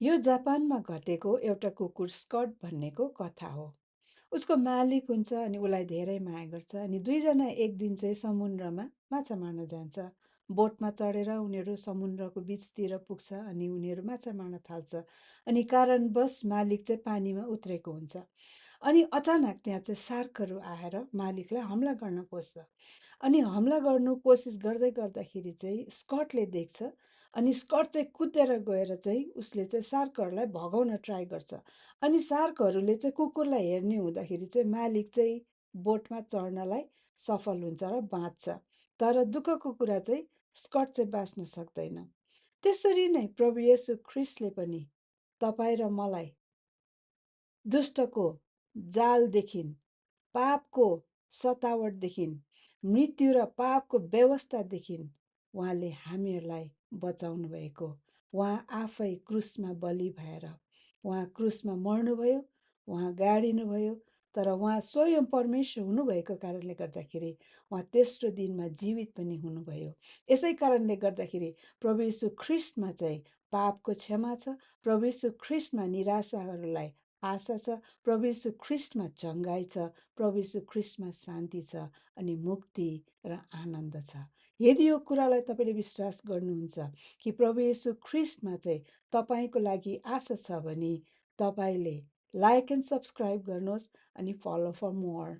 यो जापानमा घटेको एउटा कुकुर स्कट भन्नेको कथा हो। उसको मालिक हुन्छ अनि उसलाई धेरै माया गर्छ अनि दुईजना एक दिन चाहिँ समुद्रमा माछा मार्न जान्छ। बोटमा चढेर उनीहरू समुद्रको बिचतिर पुग्छ अनि उनीहरू माछा मार्न थाल्छ अनि कारणवश मालिक चाहिँ पानीमा उत्रेको हुन्छ। अनि अचानक त्यहाँ चाहिँ सार्कहरू आएर मालिकलाई हमला गर्न खोज्छ अनि हमला गर्नु कोसिस गर्दै गर्दाखेरि चाहिँ स्कटले देख्छ अनि स्कट चाहिँ कुदेर गएर चाहिँ उसले चाहिँ सार्कहरूलाई भगाउन ट्राई गर्छ अनि सार्कहरूले चाहिँ कुकुरलाई हेर्ने हुँदाखेरि चाहिँ मालिक चाहिँ बोटमा चढ्नलाई सफल हुन्छ र बाँच्छ। तर दुःखको कुरा चाहिँ स्कट चाहिँ बाँच्न सक्दैन। त्यसरी नै प्रभु येशू ख्रिस्टले पनि तपाईँ र मलाई दुष्टको जालदेखि, पापको सतावटदेखि, मृत्यु र पापको व्यवस्थादेखि उहाँले हामीहरूलाई बचाउनु भएको। उहाँ आफै क्रुसमा बलि भएर उहाँ क्रुसमा मर्नुभयो, उहाँ गाडिनुभयो। तर उहाँ स्वयं परमेश्वर हुनुभएको कारणले गर्दाखेरि उहाँ तेस्रो दिनमा जीवित पनि हुनुभयो। यसै कारणले गर्दाखेरि प्रभु यीशु ख्रिस्टमा चाहिँ पापको क्षमा छ। प्रभु यीशु ख्रिस्टमा निराशाहरूलाई आशा छ। प्रभु यीशु ख्रिस्टमा चङ्गाई छ। प्रभु यीशु ख्रिस्टमा शान्ति छ अनि मुक्ति र आनन्द छ। यदि यो कुरालाई तपाईँले विश्वास गर्नुहुन्छ कि प्रभु यीशु ख्रिस्टमा चाहिँ तपाईँको लागि आशा छ भने तपाईँले लाइक एन्ड सब्सक्राइब गर्नुहोस् अनि फलो फर मोर।